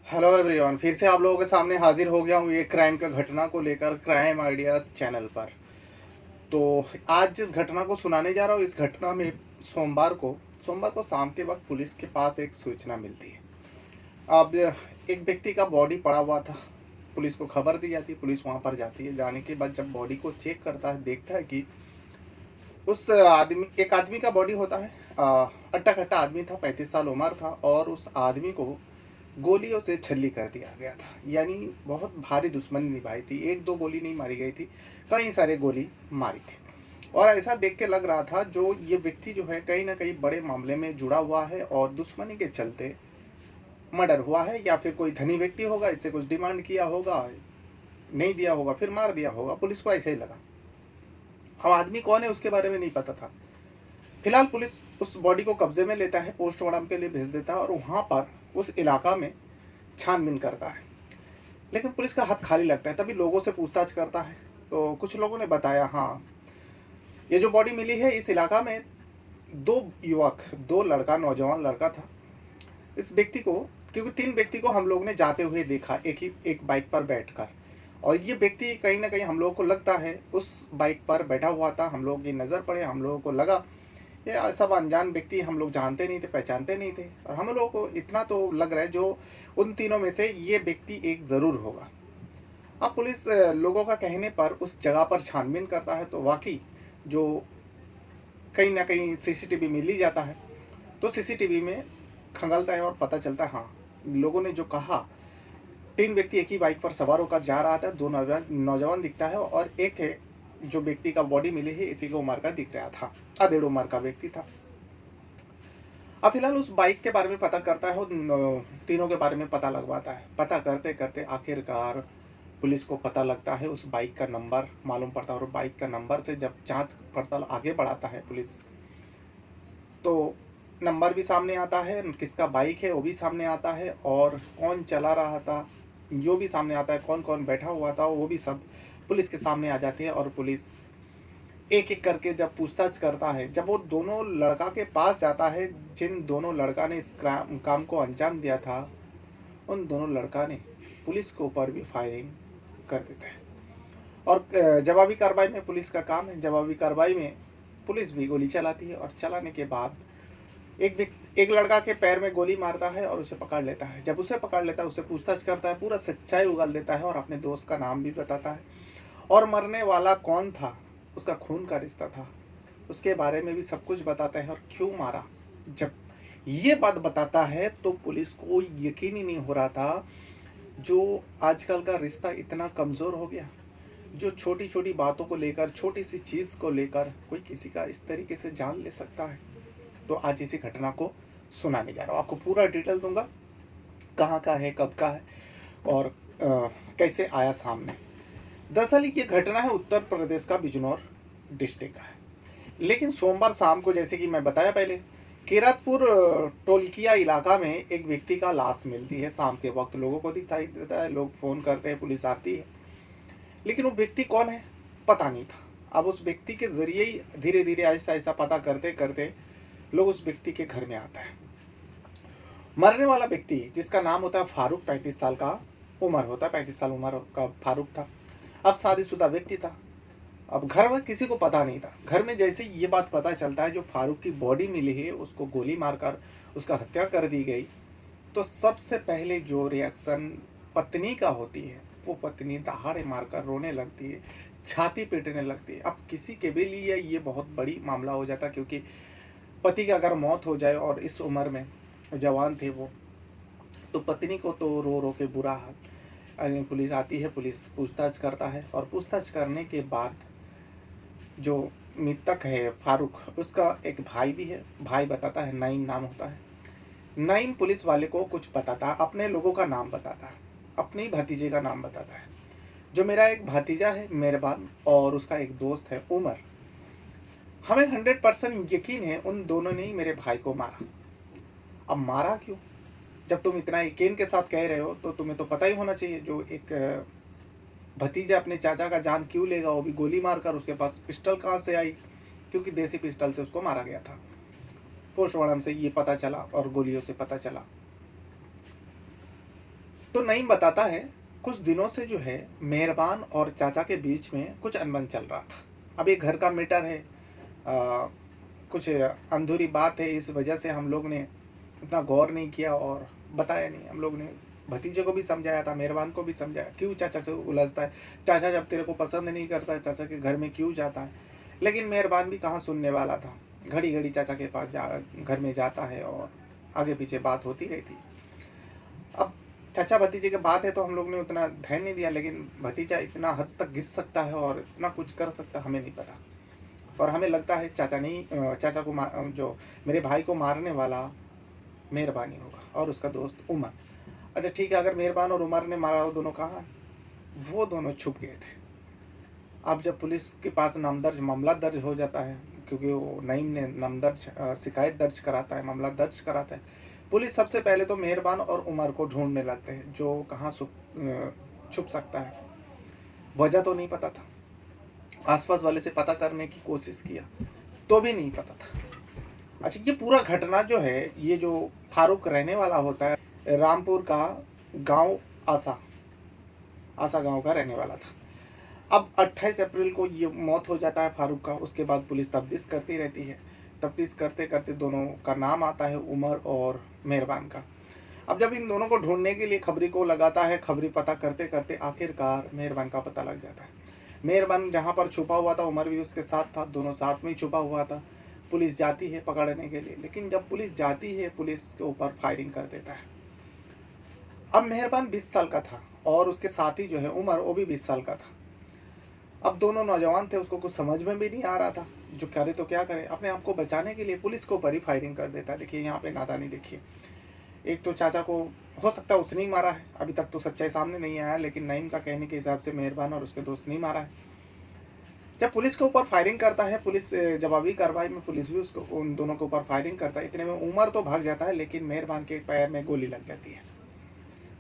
Hello everyone, फिर से आप लोगों के सामने हाजिर हो गया हूँ ये क्राइम का घटना को लेकर क्राइम आइडियाज़ चैनल पर। तो आज जिस घटना को सुनाने जा रहा हूँ, इस घटना में सोमवार को शाम के वक्त पुलिस के पास एक सूचना मिलती है। अब एक व्यक्ति का बॉडी पड़ा हुआ था। पुलिस को खबर दी जाती है, पुलिस वहाँ पर जाती है। जाने के बाद जब बॉडी को चेक करता है, देखता है कि एक आदमी का बॉडी होता है। अट्टा कट्टा आदमी था, 35 साल उम्र था, और उस आदमी को गोलियों से छल्ली कर दिया गया था। यानी बहुत भारी दुश्मनी निभाई थी। एक दो गोली नहीं मारी गई थी, कई सारे गोली मारी थी। और ऐसा देख के लग रहा था जो ये व्यक्ति जो है कहीं ना कहीं बड़े मामले में जुड़ा हुआ है और दुश्मनी के चलते मर्डर हुआ है, या फिर कोई धनी व्यक्ति होगा, इससे कुछ डिमांड किया होगा, नहीं दिया होगा, फिर मार दिया होगा। पुलिस को ऐसे ही लगा। अब आदमी कौन है उसके बारे में नहीं पता था। फिलहाल पुलिस उस बॉडी को कब्जे में लेता है, पोस्टमार्टम के लिए भेज देता है और वहाँ पर उस इलाका में छानबीन करता है। लेकिन पुलिस का हाथ खाली लगता है। तभी लोगों से पूछताछ करता है तो कुछ लोगों ने बताया, हाँ, ये जो बॉडी मिली है इस इलाका में दो लड़का, नौजवान लड़का था। इस व्यक्ति को, क्योंकि 3 व्यक्ति को हम लोग ने जाते हुए देखा एक बाइक पर बैठकर, और ये व्यक्ति कहीं ना कहीं हम लोगों को लगता है उस बाइक पर बैठा हुआ था। हम लोग की नज़र पड़े, हम लोगों को लगा ये सब अनजान व्यक्ति, हम लोग जानते नहीं थे, पहचानते नहीं थे, और हम लोगों को इतना तो लग रहा है जो उन तीनों में से ये व्यक्ति एक ज़रूर होगा। अब पुलिस लोगों का कहने पर उस जगह पर छानबीन करता है तो वाकई जो कहीं ना कहीं सीसीटीवी मिल ही जाता है। तो सीसीटीवी में खंगालता है और पता चलता है, हाँ, लोगों ने जो कहा, 3 व्यक्ति एक ही बाइक पर सवार होकर जा रहा था। 2 नौजवान दिखता है और एक है जो व्यक्ति का बॉडी मिली है इसी को उम्र का दिख रहा था, अधेड़ उम्र का व्यक्ति था। अब फिलहाल उस बाइक के बारे में पता करता है, उन तीनों के बारे में पता लगवाता है। पता करते करते आखिरकार पुलिस को पता लगता है, उस बाइक का नंबर मालूम पड़ता है, और बाइक का नंबर से जब जांच पड़ताल आगे बढ़ाता है पुलिस, तो नंबर भी सामने आता है, किसका बाइक है वो भी सामने आता है, और कौन चला रहा था जो भी सामने आता है, कौन कौन बैठा हुआ था वो भी सब पुलिस के सामने आ जाती है। और पुलिस एक एक करके जब पूछताछ करता है, जब वो दोनों लड़का के पास जाता है जिन दोनों लड़का ने इस काम को अंजाम दिया था, उन दोनों लड़का ने पुलिस के ऊपर भी फायरिंग कर देते हैं। और जवाबी कार्रवाई में पुलिस का काम है, जवाबी कार्रवाई में पुलिस भी गोली चलाती है, और चलाने के बाद एक लड़का के पैर में गोली मारता है और उसे पकड़ लेता है। जब उसे पकड़ लेता है, उससे पूछताछ करता है, पूरा सच्चाई उगल देता है और अपने दोस्त का नाम भी बताता है, और मरने वाला कौन था, उसका खून का रिश्ता था, उसके बारे में भी सब कुछ बताता है और क्यों मारा। जब ये बात बताता है तो पुलिस को यकीन ही नहीं हो रहा था, जो आजकल का रिश्ता इतना कमज़ोर हो गया, जो छोटी छोटी बातों को लेकर, छोटी सी चीज़ को लेकर कोई किसी का इस तरीके से जान ले सकता है। तो आज इसी घटना को सुनाने जा रहा हूँ, आपको पूरा डिटेल दूंगा, कहाँ का है, कब का है, और कैसे आया सामने। दरअसल ये घटना है उत्तर प्रदेश का बिजनौर डिस्ट्रिक्ट का है। लेकिन सोमवार शाम को, जैसे कि मैं बताया पहले, किरतपुर टोलकिया इलाका में एक व्यक्ति का लाश मिलती है। शाम के वक्त लोगों को दिखाई देता है, लोग फ़ोन करते हैं, पुलिस आती है, लेकिन वो व्यक्ति कौन है पता नहीं था। अब उस व्यक्ति के जरिए ही धीरे धीरे ऐसा ऐसा पता करते करते लोग उस व्यक्ति के घर में आता है। मरने वाला व्यक्ति जिसका नाम होता है फारूक, 35 साल का उम्र होता है, 35 साल उम्र का फारूक था। अब शादीशुदा व्यक्ति था। अब घर में किसी को पता नहीं था। घर में जैसे ये बात पता चलता है जो फारूक की बॉडी मिली है, उसको गोली मारकर उसका हत्या कर दी गई, तो सबसे पहले जो रिएक्शन पत्नी का होती है, वो पत्नी दहाड़े मारकर रोने लगती है, छाती पीटने लगती है। अब किसी के भी लिए ये बहुत बड़ी मामला हो जाता, क्योंकि पति की अगर मौत हो जाए और इस उम्र में, जवान थे वो, तो पत्नी को तो रो रो के बुरा हाल। पुलिस आती है, पुलिस पूछताछ करता है, और पूछताछ करने के बाद जो मृतक है फारूक, उसका एक भाई भी है। भाई बताता है, नईम नाम होता है। नईम पुलिस वाले को कुछ बताता, अपने लोगों का नाम बताता, अपने ही भतीजे का नाम बताता है। जो मेरा एक भतीजा है मेहरबान, और उसका एक दोस्त है उमर, हमें 100% यकीन है उन दोनों ने ही मेरे भाई को मारा। अब मारा क्यों? जब तुम इतना यकीन के साथ कह रहे हो तो तुम्हें तो पता ही होना चाहिए, जो एक भतीजा अपने चाचा का जान क्यों लेगा, वो भी गोली मारकर। उसके पास पिस्टल कहाँ से आई? क्योंकि देसी पिस्टल से उसको मारा गया था। पोस्टमार्टम से ये पता चला और गोलियों से पता चला। तो नईम बताता है, कुछ दिनों से जो है मेहरबान और चाचा के बीच में कुछ अनबन चल रहा था। अब ये घर का मैटर है, कुछ अधूरी बात है, इस वजह से हम लोग ने इतना गौर नहीं किया और बताया नहीं। हम लोग ने भतीजे को भी समझाया था, मेहरबान को भी समझाया, क्यों चाचा से उलझता है, चाचा जब तेरे को पसंद नहीं करता है चाचा के घर में क्यों जाता है। लेकिन मेहरबान भी कहाँ सुनने वाला था, घड़ी घड़ी चाचा के पास घर में जाता है और आगे पीछे बात होती रहती। अब चाचा भतीजे की बात है तो हम लोग ने उतना ध्यान नहीं दिया, लेकिन भतीजा इतना हद तक गिर सकता है और इतना कुछ कर सकता हमें नहीं पता। और हमें लगता है चाचा नहीं, चाचा को जो मेरे भाई को मारने वाला मेहरबानी होगा और उसका दोस्त उमर। अच्छा ठीक है, अगर मेहरबान और उमर ने मारा हो, दोनों कहाँ? वो दोनों छुप गए थे। अब जब पुलिस के पास मामला दर्ज हो जाता है, क्योंकि वो नईम ने शिकायत दर्ज कराता है, मामला दर्ज कराता है, पुलिस सबसे पहले तो मेहरबान और उमर को ढूंढने लगते हैं, जो कहाँ छुप सकता है। वजह तो नहीं पता था, आसपास वाले से पता करने की कोशिश किया तो भी नहीं पता था। अच्छा, ये पूरा घटना जो है, ये जो फारूक रहने वाला होता है, रामपुर का गांव आसा गांव का रहने वाला था। अब 28 अप्रैल को ये मौत हो जाता है फारूक का। उसके बाद पुलिस तफ्तीश करती रहती है, तफ्तीश करते करते दोनों का नाम आता है, उमर और मेहरबान का। अब जब इन दोनों को ढूंढने के लिए खबरी को लगाता है, खबरी पता करते करते आखिरकार मेहरबान का पता लग जाता है। मेहरबान जहाँ पर छुपा हुआ था, उमर भी उसके साथ था, दोनों साथ में ही छुपा हुआ था। पुलिस जाती है पकड़ने के लिए, लेकिन जब पुलिस जाती है, पुलिस के ऊपर फायरिंग कर देता है। अब मेहरबान 20 साल का था और उसके साथी जो है उमर, वो भी 20 साल का था। अब दोनों नौजवान थे, उसको कुछ समझ में भी नहीं आ रहा था, जो करे तो क्या करे। अपने आप को बचाने के लिए पुलिस के ऊपर ही फायरिंग कर देता है। देखिए यहाँ पे नादानी देखिए। एक तो चाचा को हो सकता है उसने ही मारा है, अभी तक तो सच्चाई सामने नहीं आया, लेकिन नईम का कहने के हिसाब से मेहरबान और उसके दोस्त नहीं मारा है। जब पुलिस के ऊपर फायरिंग करता है, पुलिस जवाबी कार्रवाई में पुलिस भी उसको, उन दोनों के ऊपर फायरिंग करता है। इतने में उमर तो भाग जाता है, लेकिन मेहरबान के पैर में गोली लग जाती है।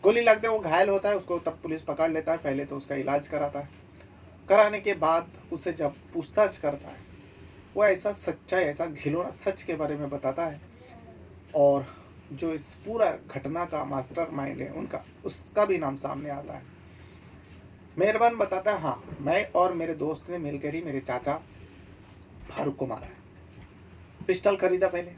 गोली लगते वो घायल होता है, उसको तब पुलिस पकड़ लेता है। पहले तो उसका इलाज कराता है, कराने के बाद उसे जब पूछताछ करता है, वो ऐसा सच्चाई, ऐसा घिनौना सच के बारे में बताता है, और जो इस पूरा घटना का मास्टरमाइंड है उनका, उसका भी नाम सामने आता है। मेहरबान बताता है, हाँ, मैं और मेरे दोस्त ने मिलकर ही मेरे चाचा फारूक को मारा है। पिस्टल खरीदा पहले,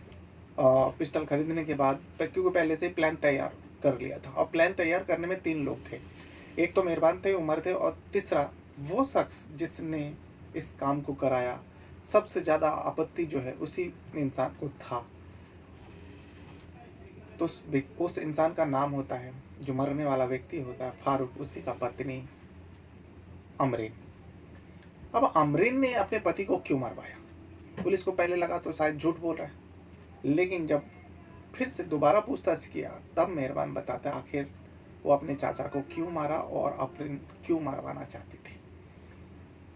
पिस्टल खरीदने के बाद, क्योंकि पहले से प्लान तैयार कर लिया था, और प्लान तैयार करने में 3 लोग थे। एक तो मेहरबान थे, उमर थे, और तीसरा वो शख्स जिसने इस काम को कराया। सबसे ज़्यादा आपत्ति जो है उसी इंसान को था। तो उस इंसान का नाम होता है, जो मरने वाला व्यक्ति होता है फारूक, उसी का पत्नी अमरीन। अब अमरीन ने अपने पति को क्यों मरवाया? पुलिस को पहले लगा तो शायद झूठ बोल रहा है, लेकिन जब फिर से दोबारा पूछताछ किया, तब मेहरबान बताता है आखिर वो अपने चाचा को क्यों मारा और अमरीन क्यों मरवाना चाहती थी,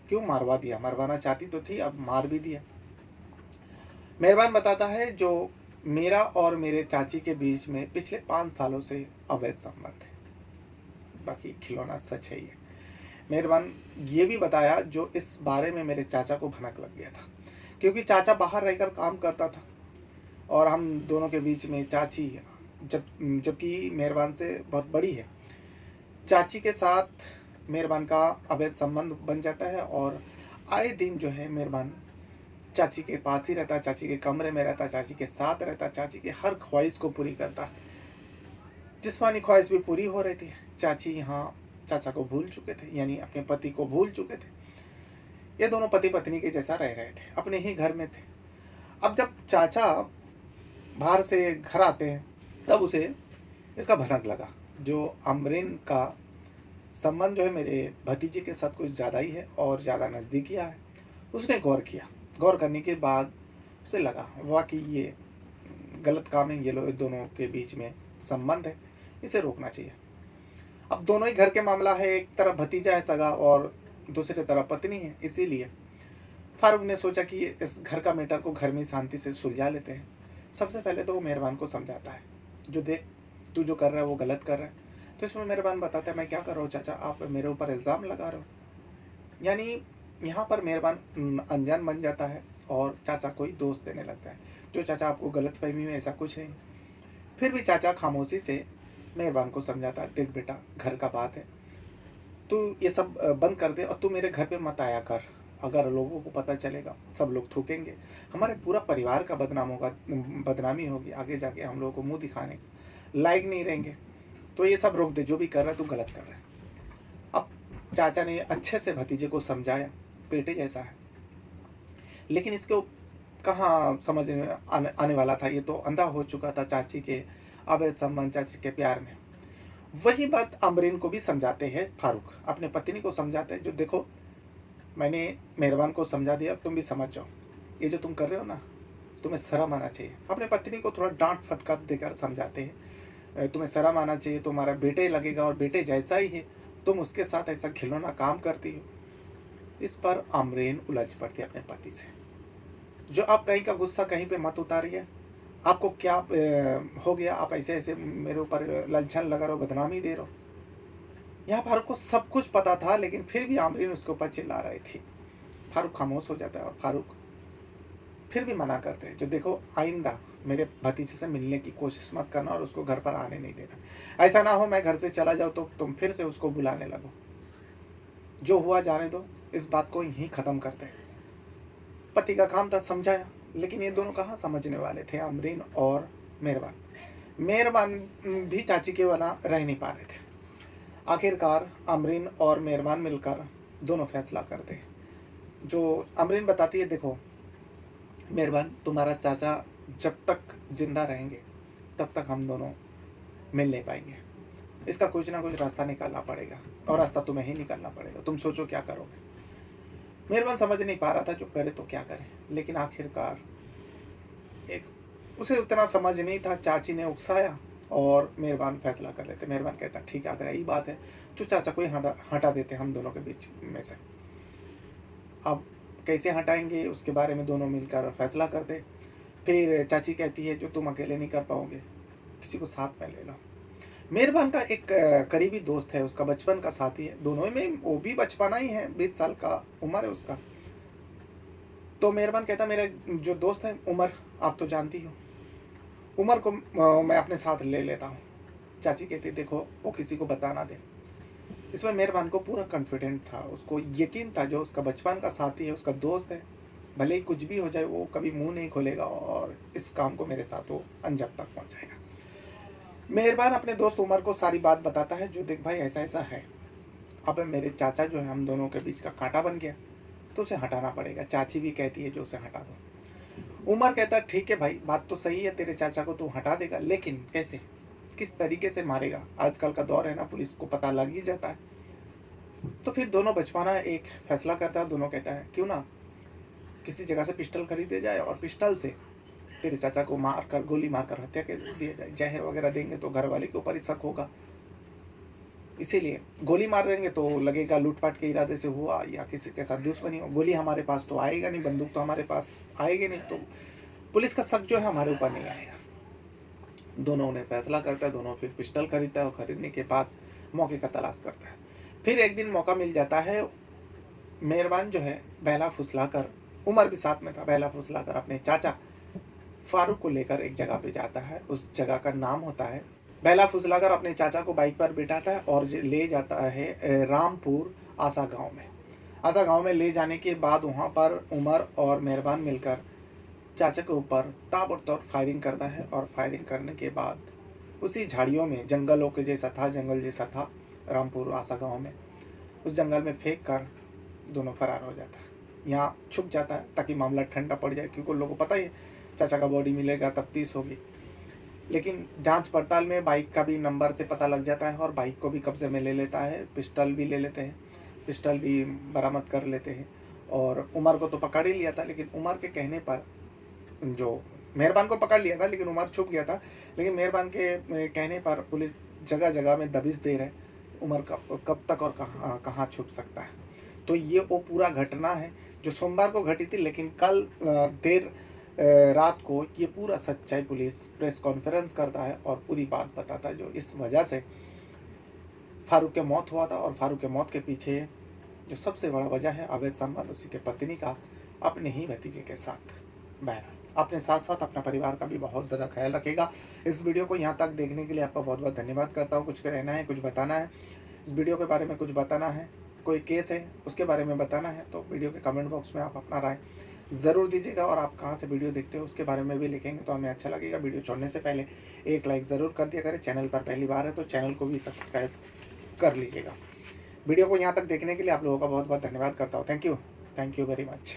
क्यों मरवा दिया। मरवाना चाहती तो थी, अब मार भी दिया। मेहरबान बताता है, जो मेरा और मेरे चाची के बीच में पिछले 5 सालों से अवैध संबंध है। बाकी खिलौना सच है ये। मेहरबान ये भी बताया, जो इस बारे में मेरे चाचा को भनक लग गया था, क्योंकि चाचा बाहर रहकर काम करता था और हम दोनों के बीच में चाची, जबकि मेहरबान से बहुत बड़ी है, चाची के साथ मेहरबान का अवैध संबंध बन जाता है। और आए दिन जो है मेहरबान चाची के पास ही रहता, चाची के कमरे में रहता, चाची के साथ रहता, चाची के हर ख्वाहिश को पूरी करता। जिस्मानी ख्वाहिश भी पूरी हो रही थी। चाची यहाँ चाचा को भूल चुके थे, यानी अपने पति को भूल चुके थे। ये दोनों पति पत्नी के जैसा रह रहे थे, अपने ही घर में थे। अब जब चाचा बाहर से घर आते हैं, तब उसे इसका भनक लगा, जो अमरीन का संबंध जो है मेरे भतीजे के साथ कुछ ज़्यादा ही है और ज़्यादा नज़दीकिया है। उसने गौर किया, गौर करने के बाद उसे लगा वाकई ये गलत काम है, ये लोग दोनों के बीच में संबंध है, इसे रोकना चाहिए। अब दोनों ही घर के मामला है, एक तरफ भतीजा है सगा और दूसरी तरफ पत्नी है, इसीलिए फारूक ने सोचा कि इस घर का मैटर को घर में शांति से सुलझा लेते हैं। सबसे पहले तो वो मेहरबान को समझाता है, जो देख तू जो कर रहा है वो गलत कर रहा है। तो इसमें मेहरबान बताता है, मैं क्या कर रहा हूँ चाचा, आप मेरे ऊपर इल्ज़ाम लगा रहे हो। यानी यहाँ पर मेहरबान अनजान बन जाता है और चाचा को ही दोष देने लगता है, जो चाचा आपको गलत फहमी में, ऐसा कुछ नहीं। फिर भी चाचा खामोशी से मेहरबान को समझाता है, देख बेटा घर का बात है, तू ये सब बंद कर दे और तू मेरे घर पे मत आया कर। अगर लोगों को पता चलेगा सब लोग थूकेंगे, हमारे पूरा परिवार का बदनाम होगा, बदनामी होगी, आगे जाके हम लोगों को मुंह दिखाने लायक नहीं रहेंगे। तो ये सब रोक दे, जो भी कर रहा है तू गलत कर रहा है। अब चाचा ने अच्छे से भतीजे को समझाया, बेटे जैसा है, लेकिन इसको कहाँ समझ में आने वाला था। ये तो अंधा हो चुका था चाची के अवैध संबंध, चाची के प्यार में। वही बात अमरीन को भी समझाते हैं फारूक, अपने पत्नी को समझाते हैं, जो देखो मैंने मेहरबान को समझा दिया, तुम भी समझ जाओ, ये जो तुम कर रहे हो ना, तुम्हें शर्म आना चाहिए। अपने पत्नी को थोड़ा डांट फटकार देकर समझाते हैं, तुम्हें शर्म आना चाहिए, तुम्हारा बेटे लगेगा और बेटे जैसा ही है, तुम उसके साथ ऐसा खिलौना काम करती हो। इस पर अमरीन उलझ पड़ती है अपने पति से, जो आप कहीं का गुस्सा कहीं पे मत उतारिए, आपको क्या हो गया, आप ऐसे ऐसे मेरे ऊपर ललछन लगा रहे हो, बदनामी दे रहे हो। यहाँ फारूक को सब कुछ पता था, लेकिन फिर भी आमरीन उसके ऊपर चिल्ला रही थी। फारूक खामोश हो जाता है और फारूक फिर भी मना करते हैं, जो देखो आइंदा मेरे भतीजे से मिलने की कोशिश मत करना और उसको घर पर आने नहीं देना। ऐसा ना हो मैं घर से चला जाऊँ तो तुम फिर से उसको बुलाने लगो। जो हुआ जाने दो, इस बात को यहीं ख़त्म करते हैं। पति का काम था समझाया, लेकिन ये दोनों कहाँ समझने वाले थे, अमरीन और मेहरबान। मेहरबान भी चाची के बना रह नहीं पा रहे थे। आखिरकार अमरीन और मेहरबान मिलकर दोनों फैसला करते हैं। जो अमरीन बताती है, देखो मेहरबान, तुम्हारा चाचा जब तक जिंदा रहेंगे तब तक हम दोनों मिल नहीं पाएंगे। इसका कुछ ना कुछ रास्ता निकालना पड़ेगा, और रास्ता तुम्हें ही निकालना पड़ेगा। तुम सोचो क्या करोगे। मेहरबान समझ नहीं पा रहा था, जो करे तो क्या करे, लेकिन आखिरकार उसे उतना समझ नहीं था। चाची ने उकसाया और मेहरबान फैसला कर लेते। मेहरबान कहता ठीक है, अगर यही बात है तो चाचा को ही हटा देते हम दोनों के बीच में से। अब कैसे हटाएंगे उसके बारे में दोनों मिलकर फैसला करते। फिर चाची कहती है, जो तुम अकेले नहीं कर पाओगे, किसी को साथ में ले लो। मेहरबान का एक करीबी दोस्त है, उसका बचपन का साथी है, दोनों में वो भी बचपना ही है, 20 साल का उम्र है उसका। तो मेहरबान कहता, मेरा जो दोस्त है उमर, आप तो जानती हो, उमर को मैं अपने साथ ले लेता हूँ। चाची कहती, देखो वो किसी को बता ना दे। इसमें मेहरबान को पूरा कॉन्फिडेंट था, उसको यकीन था जो उसका बचपन का साथी है, उसका दोस्त है, भले ही कुछ भी हो जाए वो कभी मुंह नहीं खोलेगा और इस काम को मेरे साथ वो अंजाम तक पहुँचाएगा। मेहरबान अपने दोस्त उमर को सारी बात बताता है, जो देख भाई ऐसा ऐसा है, अब मेरे चाचा जो है हम दोनों के बीच का कांटा बन गया, तो उसे हटाना पड़ेगा। चाची भी कहती है जो उसे हटा दो। उमर कहता है ठीक है भाई, बात तो सही है, तेरे चाचा को तू हटा देगा, लेकिन कैसे, किस तरीके से मारेगा। आजकल का दौर है ना, पुलिस को पता लग ही जाता है। तो फिर दोनों बचपना एक फैसला करता है, दोनों कहता है क्यों ना किसी जगह से पिस्टल खरीदे जाए और पिस्टल से तेरे चाचा को मारकर, गोली मारकर हत्या कर दिया जाए। जहर वगैरह देंगे तो घर वाले के ऊपर ही शक होगा, इसीलिए गोली मार देंगे तो लगेगा लूटपाट के इरादे से हुआ या किसी के साथ दुश्मनी हो। गोली हमारे पास तो आएगा नहीं, बंदूक तो हमारे पास आएगी नहीं, तो पुलिस का शक जो है हमारे ऊपर नहीं आएगा। दोनों ने फैसला करता है, दोनों फिर पिस्टल खरीदता है और खरीदने के बाद मौके का तलाश करता है। फिर एक दिन मौका मिल जाता है, मेहरबान जो है बहला फुसला कर, उमर भी साथ में था, बहला फुसला कर अपने चाचा फारूक को लेकर एक जगह पे जाता है। उस जगह का नाम होता है, बहला फुसलाकर अपने चाचा को बाइक पर बिठाता है और ले जाता है रामपुर आसा गांव में। आसा गांव में ले जाने के बाद वहां पर उमर और मेहरबान मिलकर चाचा के ऊपर ताबड़तोड़ फायरिंग करता है, और फायरिंग करने के बाद उसी झाड़ियों में, जंगलों के जैसा था, जंगल जैसा था रामपुर आसा गाँव में, उस जंगल में फेंक कर दोनों फरार हो जाता है। यहाँ छुप जाता है ताकि मामला ठंडा पड़ जाए, क्योंकि लोगों को पता ही चाचा का बॉडी मिलेगा, तफ्तीश होगी। लेकिन जांच पड़ताल में बाइक का भी नंबर से पता लग जाता है और बाइक को भी कब्जे में ले लेता है, पिस्टल भी ले लेते हैं, पिस्टल भी बरामद कर लेते हैं। और उमर को तो पकड़ ही लिया था, लेकिन उमर के कहने पर, जो मेहरबान को पकड़ लिया था लेकिन उमर छुप गया था, लेकिन मेहरबान के कहने पर पुलिस जगह जगह में दबिश दे रहे, उमर कब तक और कहाँ छुप सकता है। तो ये वो पूरा घटना है जो सोमवार को घटी थी, लेकिन कल देर रात को ये पूरा सच्चाई पुलिस प्रेस कॉन्फ्रेंस करता है और पूरी बात बताता है, जो इस वजह से फारूक के मौत हुआ था। और फारूक के मौत के पीछे जो सबसे बड़ा वजह है अवैध संबंध उसी के पत्नी का अपने ही भतीजे के साथ। बहरहाल अपने साथ-साथ अपना परिवार का भी बहुत ज़्यादा ख़्याल रखिएगा। इस वीडियो को यहाँ तक देखने के लिए आपका बहुत-बहुत धन्यवाद करता हूँ। कुछ कहना है, कुछ बताना है, इस वीडियो के बारे में कुछ बताना है, कोई केस है उसके बारे में बताना है, तो वीडियो के कमेंट बॉक्स में आप अपना राय ज़रूर दीजिएगा और आप कहाँ से वीडियो देखते हो उसके बारे में भी लिखेंगे तो हमें अच्छा लगेगा। वीडियो छोड़ने से पहले एक लाइक ज़रूर कर दिया करें। चैनल पर पहली बार है तो चैनल को भी सब्सक्राइब कर लीजिएगा। वीडियो को यहाँ तक देखने के लिए आप लोगों का बहुत-बहुत धन्यवाद करता हूँ। Thank you very much.